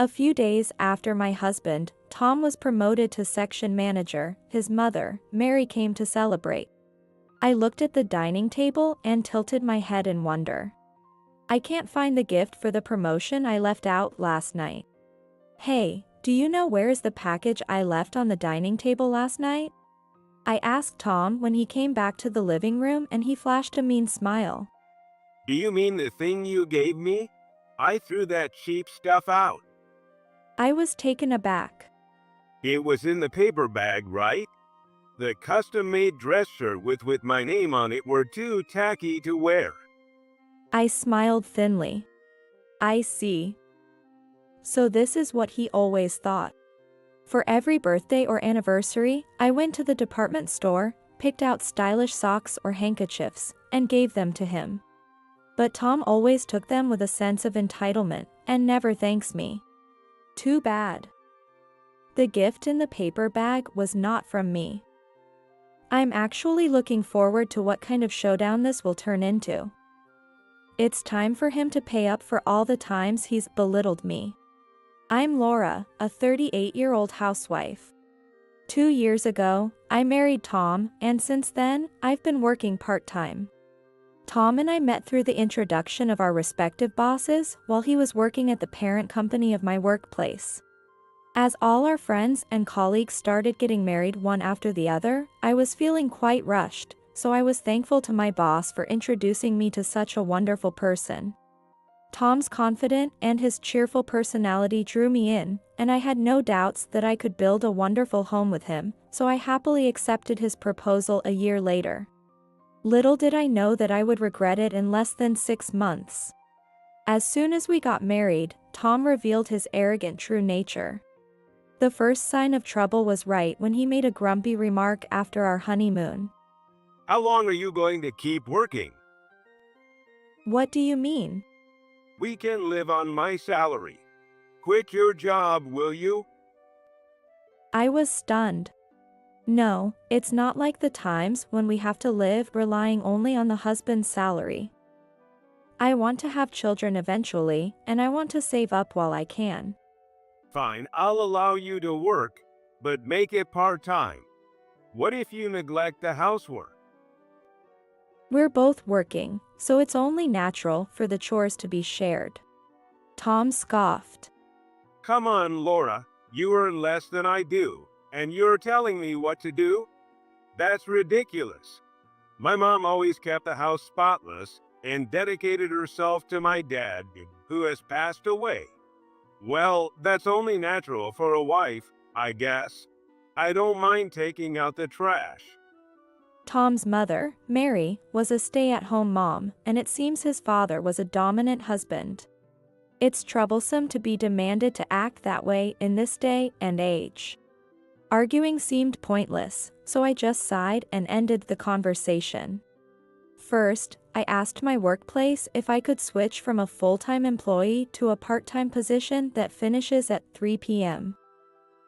A few days after my husband, Tom, was promoted to section manager, his mother, Mary, came to celebrate. I looked at the dining table and tilted my head in wonder. I can't find the gift for the promotion I left out last night. Hey, do you know where's the package I left on the dining table last night? I asked Tom when he came back to the living room, and he flashed a mean smile. Do you mean the thing you gave me? I threw that cheap stuff out. I was taken aback. It was in the paper bag, right? The custom-made dress shirt with my name on it were too tacky to wear. I smiled thinly. I see. So this is what he always thought. For every birthday or anniversary, I went to the department store, picked out stylish socks or handkerchiefs, and gave them to him. But Tom always took them with a sense of entitlement, and never thanks me. Too bad. The gift in the paper bag was not from me. I'm actually looking forward to what kind of showdown this will turn into. It's time for him to pay up for all the times he's belittled me. I'm Laura, a 38-year-old housewife. 2 years ago, I married Tom, and since then, I've been working part-time. Tom and I met through the introduction of our respective bosses while he was working at the parent company of my workplace. As all our friends and colleagues started getting married one after the other, I was feeling quite rushed, so I was thankful to my boss for introducing me to such a wonderful person. Tom's confident and his cheerful personality drew me in, and I had no doubts that I could build a wonderful home with him, so I happily accepted his proposal a year later. Little did I know that I would regret it in less than 6 months. As soon as we got married, Tom revealed his arrogant true nature. The first sign of trouble was right when he made a grumpy remark after our honeymoon. How long are you going to keep working? What do you mean? We can live on my salary. Quit your job, will you? I was stunned. No, it's not like the times when we have to live relying only on the husband's salary. I want to have children eventually, and I want to save up while I can. Fine, I'll allow you to work, but make it part-time. What if you neglect the housework? We're both working, so it's only natural for the chores to be shared. Tom scoffed. Come on, Laura, you earn less than I do, and you're telling me what to do? That's ridiculous. My mom always kept the house spotless and dedicated herself to my dad, who has passed away. Well, that's only natural for a wife, I guess. I don't mind taking out the trash. Tom's mother, Mary, was a stay-at-home mom, and it seems his father was a dominant husband. It's troublesome to be demanded to act that way in this day and age. Arguing seemed pointless, so I just sighed and ended the conversation. First, I asked my workplace if I could switch from a full-time employee to a part-time position that finishes at 3 p.m.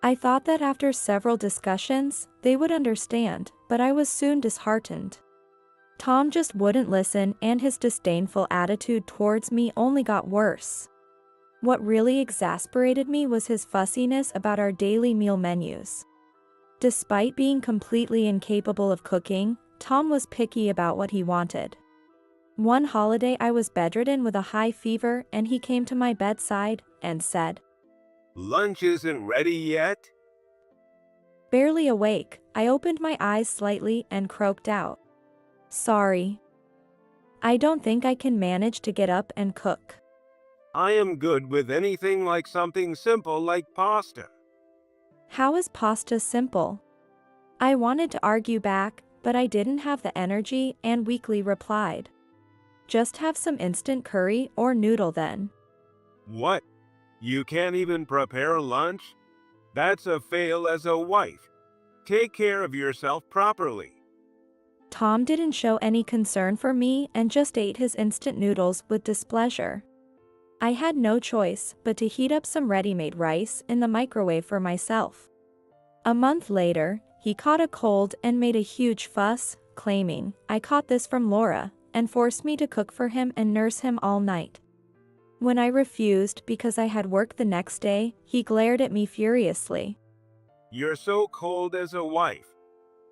I thought that after several discussions, they would understand, but I was soon disheartened. Tom just wouldn't listen, and his disdainful attitude towards me only got worse. What really exasperated me was his fussiness about our daily meal menus. Despite being completely incapable of cooking, Tom was picky about what he wanted. One holiday I was bedridden with a high fever, and he came to my bedside and said, Lunch isn't ready yet? Barely awake, I opened my eyes slightly and croaked out, Sorry. I don't think I can manage to get up and cook. I am good with anything like something simple like pasta. How is pasta simple? I wanted to argue back, but I didn't have the energy and weakly replied, Just have some instant curry or noodle then. What? You can't even prepare lunch? That's a fail as a wife. Take care of yourself properly. Tom didn't show any concern for me and just ate his instant noodles with displeasure. I had no choice but to heat up some ready-made rice in the microwave for myself. A month later, he caught a cold and made a huge fuss, claiming, I caught this from Laura, and forced me to cook for him and nurse him all night. When I refused because I had work the next day, he glared at me furiously. You're so cold as a wife.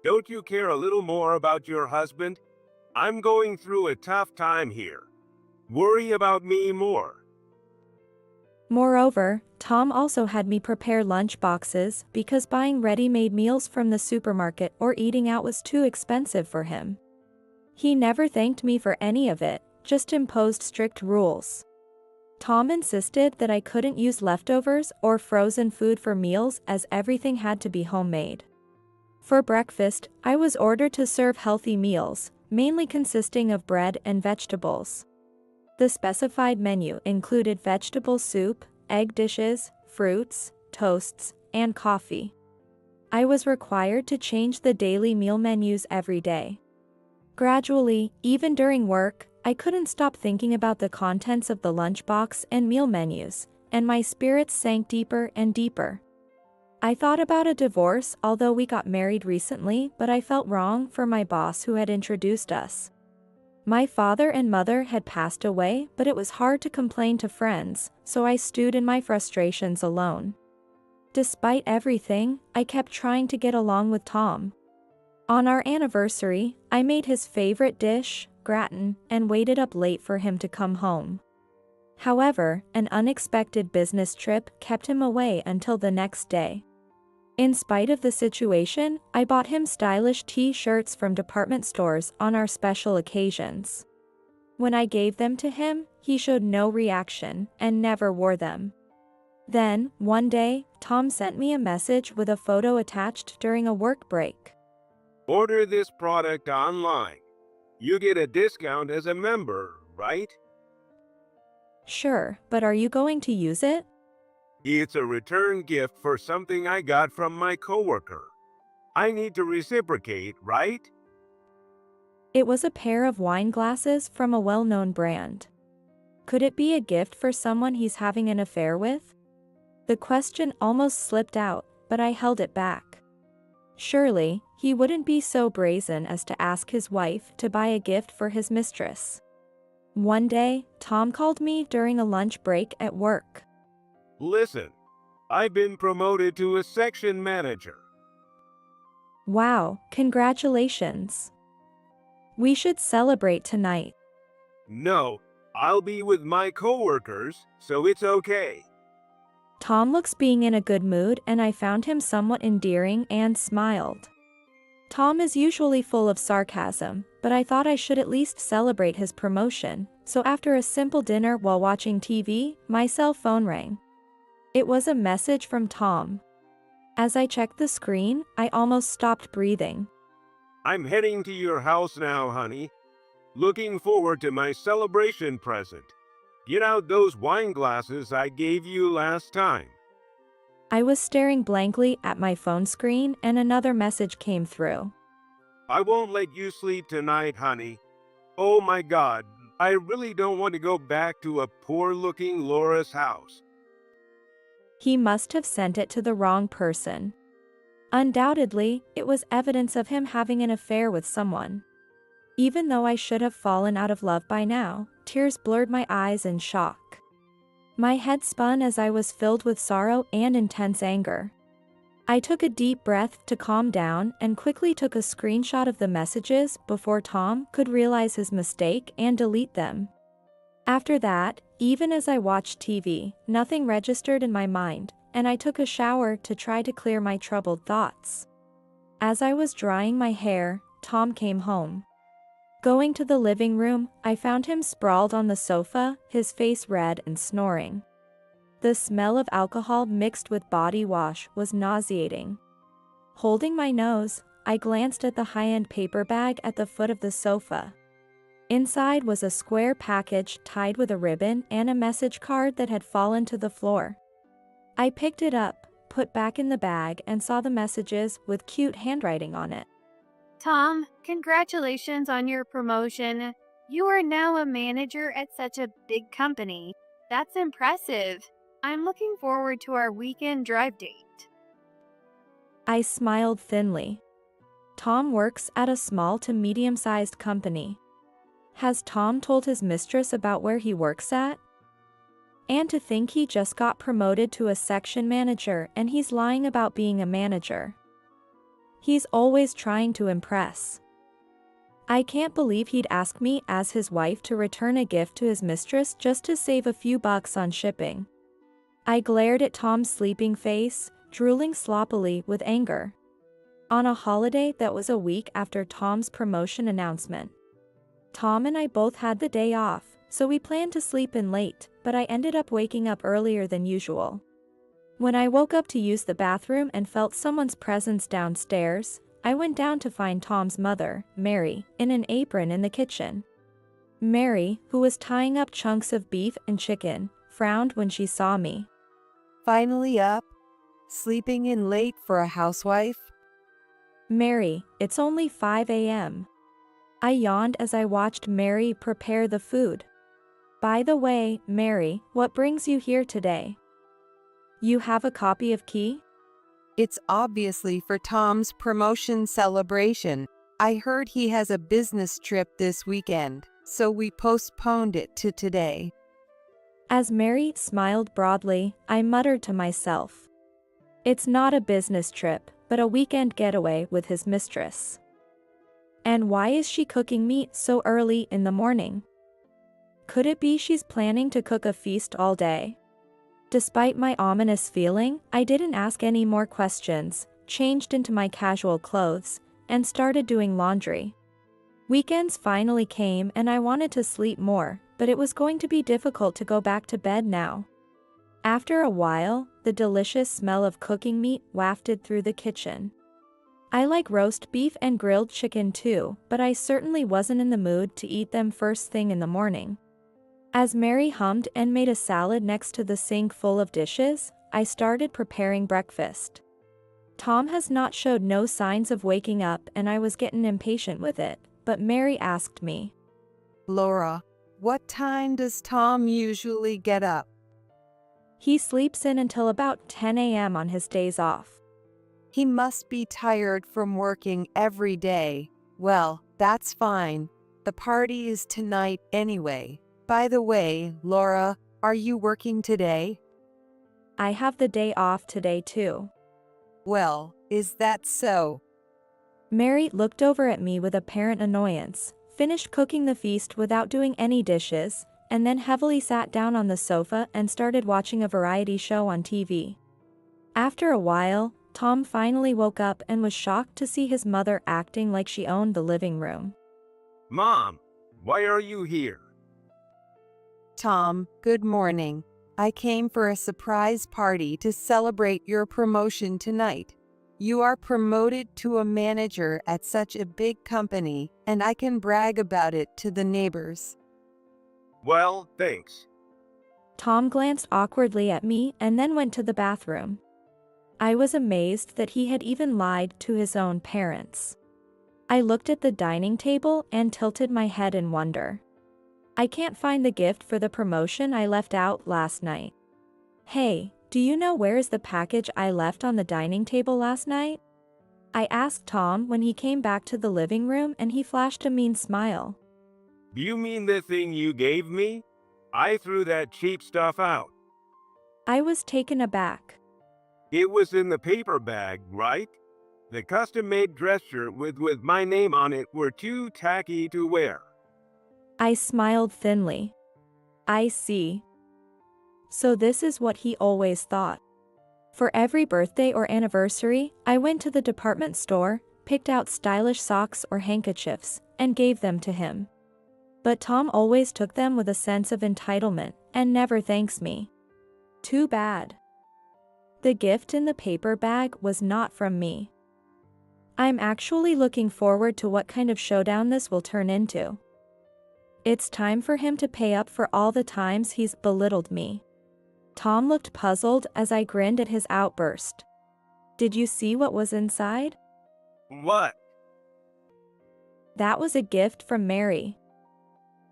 Don't you care a little more about your husband? I'm going through a tough time here. Worry about me more. Moreover, Tom also had me prepare lunch boxes because buying ready-made meals from the supermarket or eating out was too expensive for him. He never thanked me for any of it, just imposed strict rules. Tom insisted that I couldn't use leftovers or frozen food for meals as everything had to be homemade. For breakfast, I was ordered to serve healthy meals, mainly consisting of bread and vegetables. The specified menu included vegetable soup, egg dishes, fruits, toasts, and coffee. I was required to change the daily meal menus every day. Gradually, even during work, I couldn't stop thinking about the contents of the lunchbox and meal menus, and my spirits sank deeper and deeper. I thought about a divorce, although we got married recently, but I felt wrong for my boss who had introduced us. My father and mother had passed away, but it was hard to complain to friends, so I stewed in my frustrations alone. Despite everything, I kept trying to get along with Tom. On our anniversary, I made his favorite dish, gratin, and waited up late for him to come home. However, an unexpected business trip kept him away until the next day. In spite of the situation, I bought him stylish t-shirts from department stores on our special occasions. When I gave them to him, he showed no reaction and never wore them. Then, one day, Tom sent me a message with a photo attached during a work break. Order this product online. You get a discount as a member, right? Sure, but are you going to use it? It's a return gift for something I got from my coworker. I need to reciprocate, right? It was a pair of wine glasses from a well-known brand. Could it be a gift for someone he's having an affair with? The question almost slipped out, but I held it back. Surely, he wouldn't be so brazen as to ask his wife to buy a gift for his mistress. One day, Tom called me during a lunch break at work. Listen, I've been promoted to a section manager. Wow, congratulations. We should celebrate tonight. No, I'll be with my coworkers, so it's okay. Tom looks being in a good mood, and I found him somewhat endearing and smiled. Tom is usually full of sarcasm, but I thought I should at least celebrate his promotion, so after a simple dinner while watching TV, my cell phone rang. It was a message from Tom. As I checked the screen, I almost stopped breathing. I'm heading to your house now, honey. Looking forward to my celebration present. Get out those wine glasses I gave you last time. I was staring blankly at my phone screen and another message came through. I won't let you sleep tonight, honey. Oh my God, I really don't want to go back to a poor-looking Laura's house. He must have sent it to the wrong person. Undoubtedly, it was evidence of him having an affair with someone. Even though I should have fallen out of love by now, tears blurred my eyes in shock. My head spun as I was filled with sorrow and intense anger. I took a deep breath to calm down and quickly took a screenshot of the messages before Tom could realize his mistake and delete them. After that, even as I watched TV, nothing registered in my mind, and I took a shower to try to clear my troubled thoughts. As I was drying my hair, Tom came home. Going to the living room, I found him sprawled on the sofa, his face red and snoring. The smell of alcohol mixed with body wash was nauseating. Holding my nose, I glanced at the high-end paper bag at the foot of the sofa. Inside was a square package tied with a ribbon and a message card that had fallen to the floor. I picked it up, put back in the bag, and saw the messages with cute handwriting on it. Tom, congratulations on your promotion. You are now a manager at such a big company. That's impressive. I'm looking forward to our weekend drive date. I smiled thinly. Tom works at a small to medium-sized company. Has Tom told his mistress about where he works at? And to think he just got promoted to a section manager and he's lying about being a manager. He's always trying to impress. I can't believe he'd ask me as his wife to return a gift to his mistress just to save a few bucks on shipping. I glared at Tom's sleeping face, drooling sloppily with anger. On a holiday that was a week after Tom's promotion announcement. Tom and I both had the day off, so we planned to sleep in late, but I ended up waking up earlier than usual. When I woke up to use the bathroom and felt someone's presence downstairs, I went down to find Tom's mother, Mary, in an apron in the kitchen. Mary, who was tying up chunks of beef and chicken, frowned when she saw me. Finally up? Sleeping in late for a housewife? Mary, it's only 5 a.m. I yawned as I watched Mary prepare the food. By the way, Mary, what brings you here today? You have a copy of Key? It's obviously for Tom's promotion celebration. I heard he has a business trip this weekend, so we postponed it to today. As Mary smiled broadly, I muttered to myself. It's not a business trip, but a weekend getaway with his mistress. And why is she cooking meat so early in the morning? Could it be she's planning to cook a feast all day? Despite my ominous feeling, I didn't ask any more questions, changed into my casual clothes, and started doing laundry. Weekends finally came and I wanted to sleep more, but it was going to be difficult to go back to bed now. After a while, the delicious smell of cooking meat wafted through the kitchen. I like roast beef and grilled chicken too, but I certainly wasn't in the mood to eat them first thing in the morning. As Mary hummed and made a salad next to the sink full of dishes, I started preparing breakfast. Tom has not showed no signs of waking up and I was getting impatient with it, but Mary asked me. Laura, what time does Tom usually get up? He sleeps in until about 10 a.m. on his days off. He must be tired from working every day. Well, that's fine. The party is tonight anyway. By the way, Laura, are you working today? I have the day off today too. Well, is that so? Mary looked over at me with apparent annoyance, finished cooking the feast without doing any dishes, and then heavily sat down on the sofa and started watching a variety show on TV. After a while, Tom finally woke up and was shocked to see his mother acting like she owned the living room. Mom, why are you here? Tom, good morning. I came for a surprise party to celebrate your promotion tonight. You are promoted to a manager at such a big company, and I can brag about it to the neighbors. Well, thanks. Tom glanced awkwardly at me and then went to the bathroom. I was amazed that he had even lied to his own parents. I looked at the dining table and tilted my head in wonder. I can't find the gift for the promotion I left out last night. Hey, do you know where's the package I left on the dining table last night? I asked Tom when he came back to the living room and he flashed a mean smile. Do you mean the thing you gave me? I threw that cheap stuff out. I was taken aback. It was in the paper bag, right? The custom-made dress shirt with my name on it were too tacky to wear. I smiled thinly. I see. So this is what he always thought. For every birthday or anniversary, I went to the department store, picked out stylish socks or handkerchiefs, and gave them to him. But Tom always took them with a sense of entitlement, and never thanks me. Too bad. The gift in the paper bag was not from me. I'm actually looking forward to what kind of showdown this will turn into. It's time for him to pay up for all the times he's belittled me. Tom looked puzzled as I grinned at his outburst. Did you see what was inside? What? That was a gift from Mary.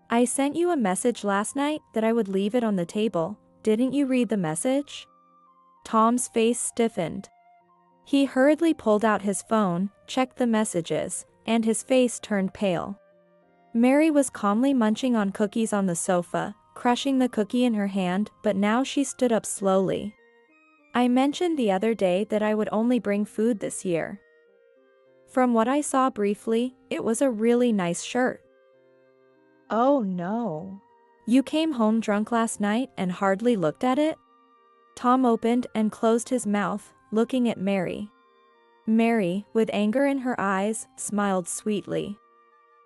I sent you a message last night that I would leave it on the table. Didn't you read the message? Tom's face stiffened. He hurriedly pulled out his phone, checked the messages, and his face turned pale. Mary was calmly munching on cookies on the sofa, crushing the cookie in her hand, but now she stood up slowly. I mentioned the other day that I would only bring food this year. From what I saw briefly, it was a really nice shirt. Oh no. You came home drunk last night and hardly looked at it? Tom opened and closed his mouth, looking at Mary. Mary, with anger in her eyes, smiled sweetly.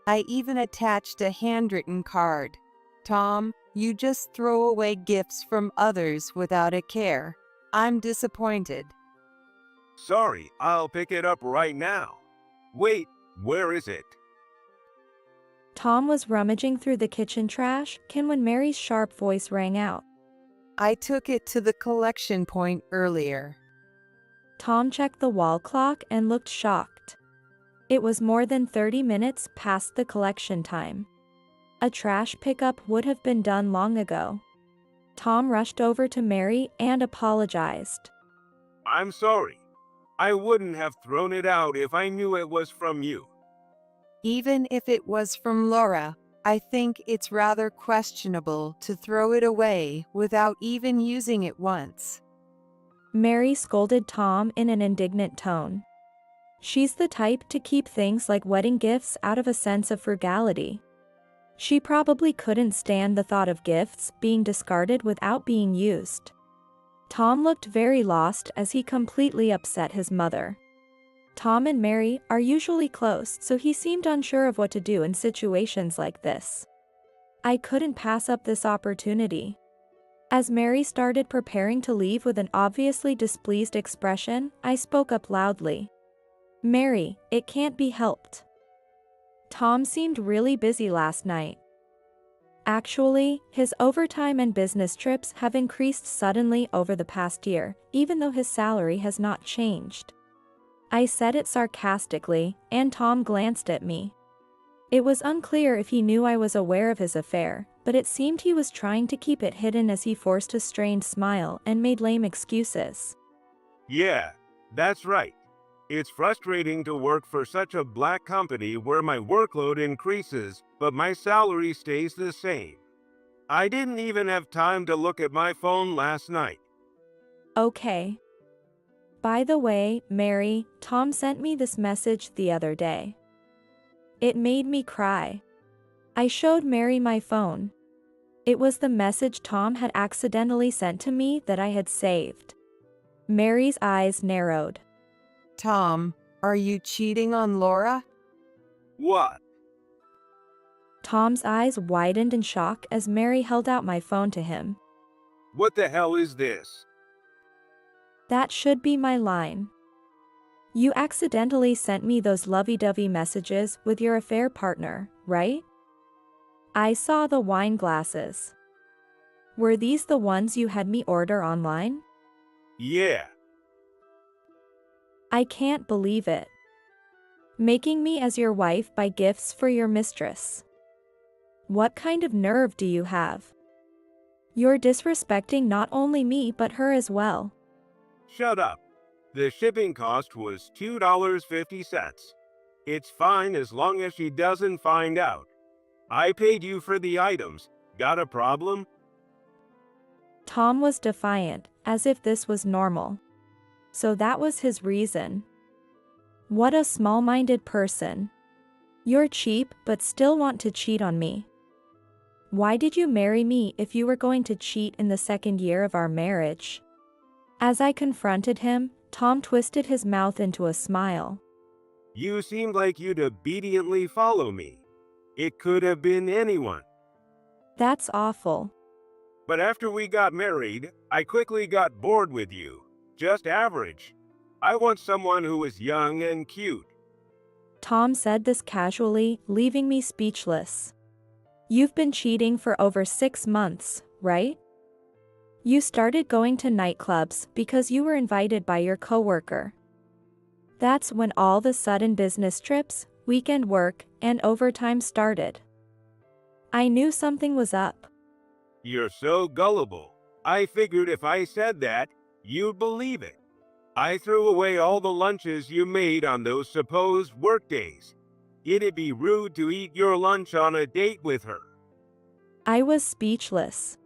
I even attached a handwritten card. Tom, you just throw away gifts from others without a care. I'm disappointed. Sorry, I'll pick it up right now. Wait, where is it? Tom was rummaging through the kitchen trash when Mary's sharp voice rang out. I took it to the collection point earlier. Tom checked the wall clock and looked shocked. It was more than 30 minutes past the collection time. A trash pickup would have been done long ago. Tom rushed over to Mary and apologized. I'm sorry. I wouldn't have thrown it out if I knew it was from you. Even if it was from Laura, I think it's rather questionable to throw it away without even using it once. Mary scolded Tom in an indignant tone. She's the type to keep things like wedding gifts out of a sense of frugality. She probably couldn't stand the thought of gifts being discarded without being used. Tom looked very lost as he completely upset his mother. Tom and Mary are usually close, so he seemed unsure of what to do in situations like this. I couldn't pass up this opportunity. As Mary started preparing to leave with an obviously displeased expression, I spoke up loudly. Mary, it can't be helped. Tom seemed really busy last night. Actually, his overtime and business trips have increased suddenly over the past year, even though his salary has not changed. I said it sarcastically, and Tom glanced at me. It was unclear if he knew I was aware of his affair, but it seemed he was trying to keep it hidden as he forced a strained smile and made lame excuses. Yeah, that's right. It's frustrating to work for such a black company where my workload increases, but my salary stays the same. I didn't even have time to look at my phone last night. Okay. By the way, Mary, Tom sent me this message the other day. It made me cry. I showed Mary my phone. It was the message Tom had accidentally sent to me that I had saved. Mary's eyes narrowed. Tom, are you cheating on Laura? What? Tom's eyes widened in shock as Mary held out my phone to him. What the hell is this? That should be my line. You accidentally sent me those lovey-dovey messages with your affair partner, right? I saw the wine glasses. Were these the ones you had me order online? Yeah. I can't believe it. Making me as your wife buy gifts for your mistress. What kind of nerve do you have? You're disrespecting not only me but her as well. Shut up. The shipping cost was $2.50. It's fine as long as she doesn't find out. I paid you for the items. Got a problem? Tom was defiant, as if this was normal. So that was his reason. What a small-minded person. You're cheap but still want to cheat on me. Why did you marry me if you were going to cheat in the second year of our marriage? As I confronted him, Tom twisted his mouth into a smile. You seemed like you'd obediently follow me. It could have been anyone. That's awful. But after we got married, I quickly got bored with you. Just average. I want someone who is young and cute. Tom said this casually, leaving me speechless. You've been cheating for over 6 months, right? You started going to nightclubs because you were invited by your coworker. That's when all the sudden business trips, weekend work, and overtime started. I knew something was up. You're so gullible. I figured if I said that, you'd believe it. I threw away all the lunches you made on those supposed work days. It'd be rude to eat your lunch on a date with her. I was speechless.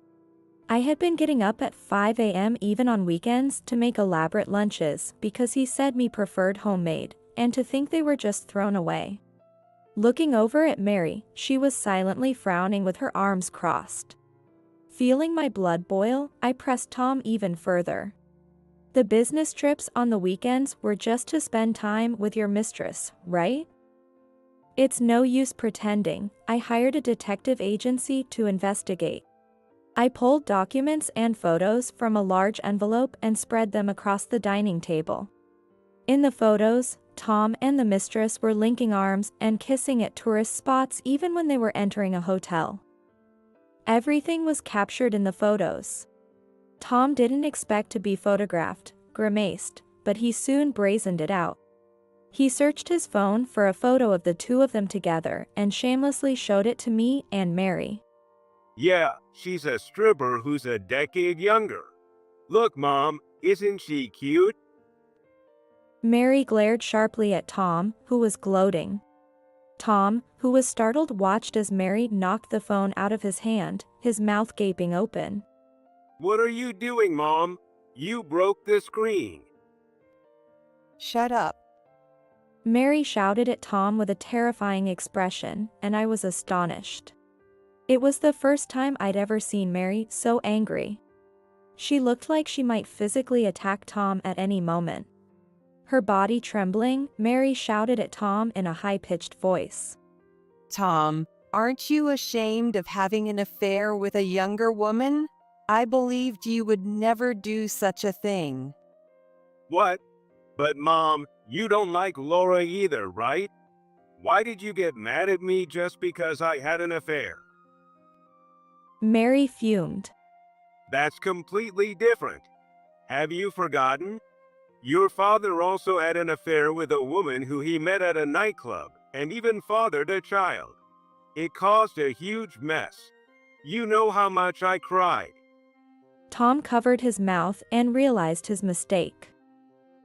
I had been getting up at 5 a.m. even on weekends to make elaborate lunches because he said me preferred homemade, and to think they were just thrown away. Looking over at Mary, she was silently frowning with her arms crossed. Feeling my blood boil, I pressed Tom even further. The business trips on the weekends were just to spend time with your mistress, right? It's no use pretending. I hired a detective agency to investigate. I pulled documents and photos from a large envelope and spread them across the dining table. In the photos, Tom and the mistress were linking arms and kissing at tourist spots even when they were entering a hotel. Everything was captured in the photos. Tom didn't expect to be photographed, grimaced, but he soon brazened it out. He searched his phone for a photo of the two of them together and shamelessly showed it to me and Mary. Yeah, she's a stripper who's a decade younger. Look, Mom, isn't she cute? Mary glared sharply at Tom, who was gloating. Tom, who was startled, watched as Mary knocked the phone out of his hand, his mouth gaping open. What are you doing, Mom? You broke the screen. Shut up. Mary shouted at Tom with a terrifying expression, and I was astonished. It was the first time I'd ever seen Mary so angry. She looked like she might physically attack Tom at any moment. Her body trembling, Mary shouted at Tom in a high-pitched voice. Tom, aren't you ashamed of having an affair with a younger woman? I believed you would never do such a thing. What? But Mom, you don't like Laura either, right? Why did you get mad at me just because I had an affair? Mary fumed. That's completely different. Have you forgotten? Your father also had an affair with a woman who he met at a nightclub and even fathered a child. It caused a huge mess. You know how much I cried. Tom covered his mouth and realized his mistake.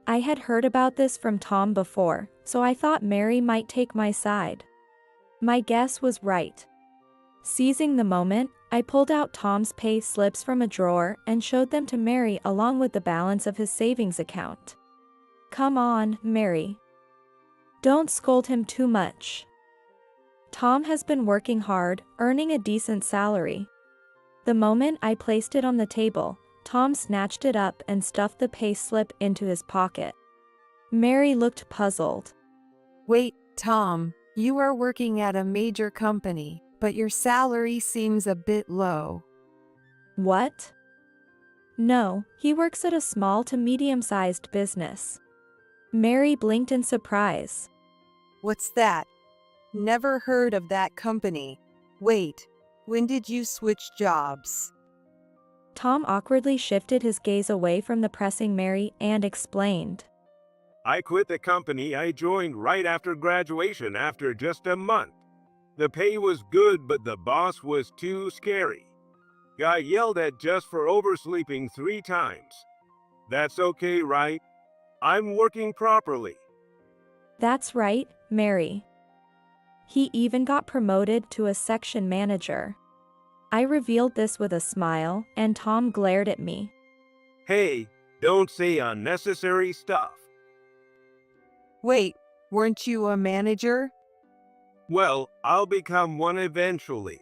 I had heard about this from Tom before, so I thought Mary might take my side. My guess was right. Seizing the moment, I pulled out Tom's pay slips from a drawer and showed them to Mary along with the balance of his savings account. Come on, Mary. Don't scold him too much. Tom has been working hard, earning a decent salary. The moment I placed it on the table, Tom snatched it up and stuffed the pay slip into his pocket. Mary looked puzzled. Wait, Tom, you are working at a major company, but your salary seems a bit low. What? No, he works at a small to medium-sized business. Mary blinked in surprise. What's that? Never heard of that company. Wait, when did you switch jobs? Tom awkwardly shifted his gaze away from the pressing Mary and explained. I quit the company I joined right after graduation after just a month. The pay was good, but the boss was too scary. Got yelled at just for oversleeping 3 times. That's okay, right? I'm working properly. That's right, Mary. He even got promoted to a section manager. I revealed this with a smile, and Tom glared at me. Hey, don't say unnecessary stuff. Wait, weren't you a manager? Well, I'll become one eventually.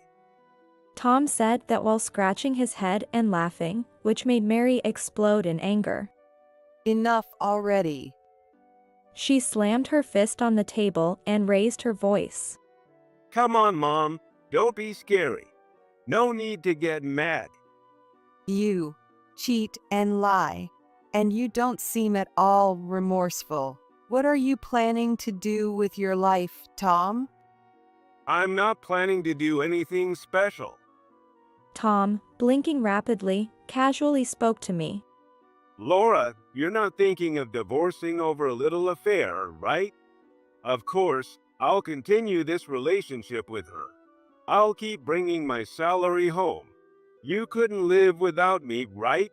Tom said that while scratching his head and laughing, which made Mary explode in anger. Enough already. She slammed her fist on the table and raised her voice. Come on, Mom. Don't be scary. No need to get mad. You cheat and lie, and you don't seem at all remorseful. What are you planning to do with your life, Tom? I'm not planning to do anything special. Tom, blinking rapidly, casually spoke to me. Laura, you're not thinking of divorcing over a little affair, right? Of course, I'll continue this relationship with her. I'll keep bringing my salary home. You couldn't live without me, right?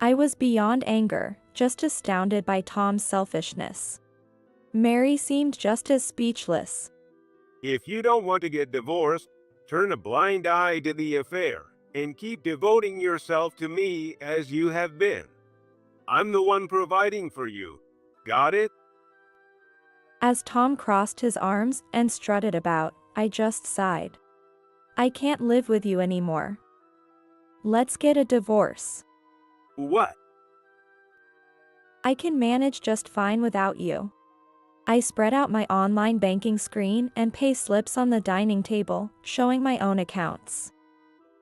I was beyond anger, just astounded by Tom's selfishness. Mary seemed just as speechless. If you don't want to get divorced, turn a blind eye to the affair and keep devoting yourself to me as you have been. I'm the one providing for you. Got it? As Tom crossed his arms and strutted about, I just sighed. I can't live with you anymore. Let's get a divorce. What? I can manage just fine without you. I spread out my online banking screen and pay slips on the dining table, showing my own accounts.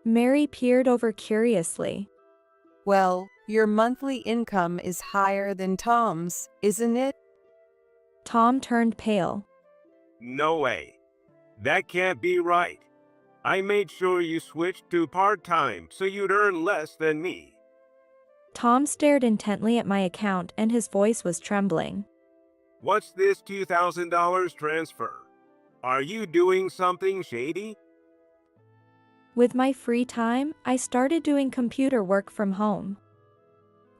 Mary peered over curiously. Well, your monthly income is higher than Tom's, isn't it? Tom turned pale. No way. That can't be right. I made sure you switched to part-time so you'd earn less than me. Tom stared intently at my account and his voice was trembling. What's this $2,000 transfer? Are you doing something shady? With my free time, I started doing computer work from home.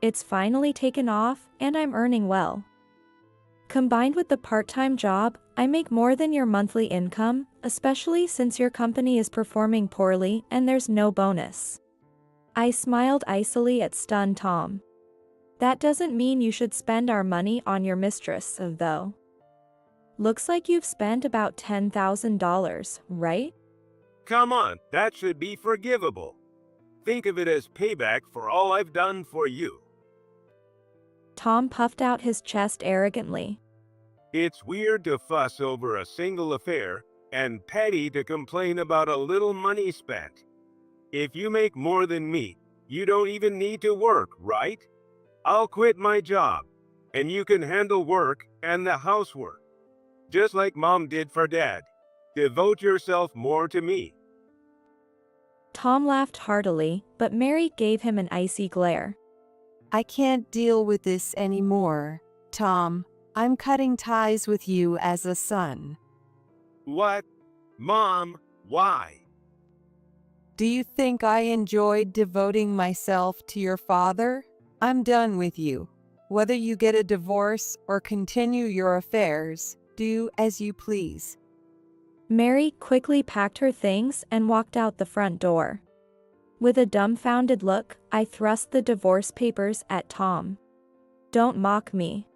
It's finally taken off, and I'm earning well. Combined with the part-time job, I make more than your monthly income, especially since your company is performing poorly and there's no bonus. I smiled icily at stunned Tom. That doesn't mean you should spend our money on your mistress, though. Looks like you've spent about $10,000, right? Come on, that should be forgivable. Think of it as payback for all I've done for you. Tom puffed out his chest arrogantly. It's weird to fuss over a single affair and petty to complain about a little money spent. If you make more than me, you don't even need to work, right? I'll quit my job, and you can handle work and the housework. Just like Mom did for Dad. Devote yourself more to me. Tom laughed heartily, but Mary gave him an icy glare. I can't deal with this anymore, Tom. I'm cutting ties with you as a son. What? Mom, why? Do you think I enjoyed devoting myself to your father? I'm done with you. Whether you get a divorce or continue your affairs, do as you please. Mary quickly packed her things and walked out the front door. With a dumbfounded look, I thrust the divorce papers at Tom. Don't mock me.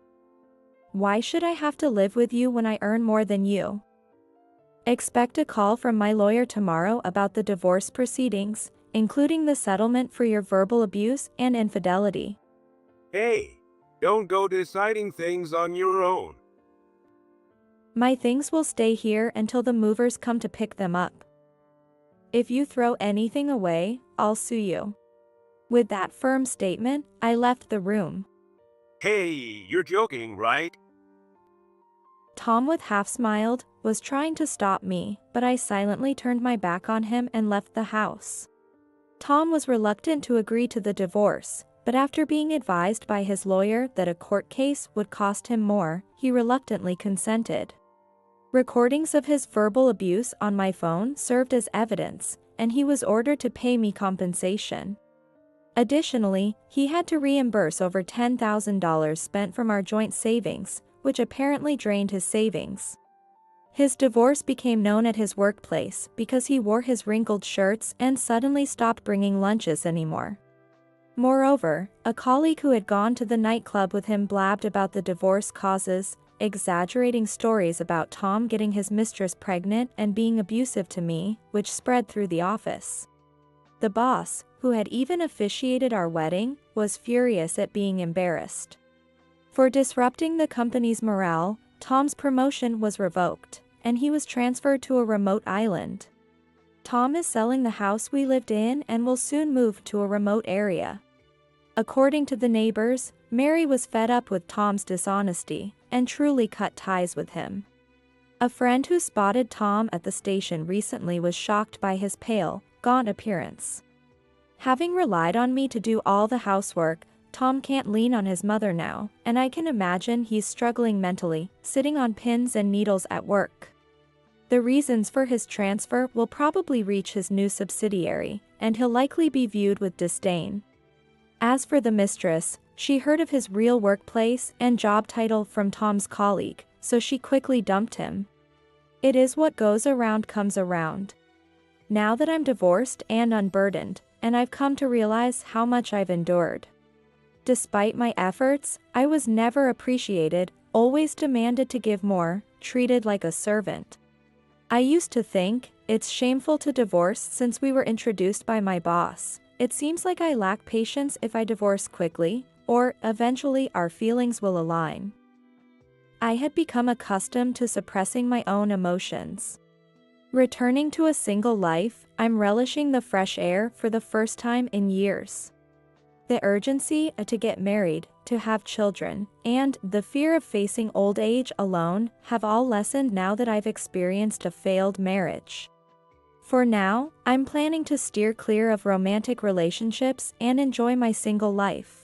Why should I have to live with you when I earn more than you? Expect a call from my lawyer tomorrow about the divorce proceedings, including the settlement for your verbal abuse and infidelity. Hey, don't go deciding things on your own. My things will stay here until the movers come to pick them up. If you throw anything away, I'll sue you. With that firm statement, I left the room. Hey, you're joking, right? Tom, with half smiled, was trying to stop me, but I silently turned my back on him and left the house. Tom was reluctant to agree to the divorce, but after being advised by his lawyer that a court case would cost him more, he reluctantly consented. Recordings of his verbal abuse on my phone served as evidence, and he was ordered to pay me compensation. Additionally, he had to reimburse over $10,000 spent from our joint savings, which apparently drained his savings. His divorce became known at his workplace because he wore his wrinkled shirts and suddenly stopped bringing lunches anymore. Moreover, a colleague who had gone to the nightclub with him blabbed about the divorce causes, exaggerating stories about Tom getting his mistress pregnant and being abusive to me, which spread through the office. The boss, who had even officiated our wedding, was furious at being embarrassed. For disrupting the company's morale, Tom's promotion was revoked, and he was transferred to a remote island. Tom is selling the house we lived in and will soon move to a remote area. According to the neighbors, Mary was fed up with Tom's dishonesty and truly cut ties with him. A friend who spotted Tom at the station recently was shocked by his pale, gaunt appearance. Having relied on me to do all the housework, Tom can't lean on his mother now, and I can imagine he's struggling mentally, sitting on pins and needles at work. The reasons for his transfer will probably reach his new subsidiary, and he'll likely be viewed with disdain. As for the mistress, she heard of his real workplace and job title from Tom's colleague, so she quickly dumped him. It is what goes around comes around. Now that I'm divorced and unburdened, and I've come to realize how much I've endured. Despite my efforts, I was never appreciated, always demanded to give more, treated like a servant. I used to think, it's shameful to divorce since we were introduced by my boss. It seems like I lack patience if I divorce quickly, or eventually our feelings will align. I had become accustomed to suppressing my own emotions. Returning to a single life, I'm relishing the fresh air for the first time in years. The urgency to get married, to have children, and the fear of facing old age alone have all lessened now that I've experienced a failed marriage. For now, I'm planning to steer clear of romantic relationships and enjoy my single life.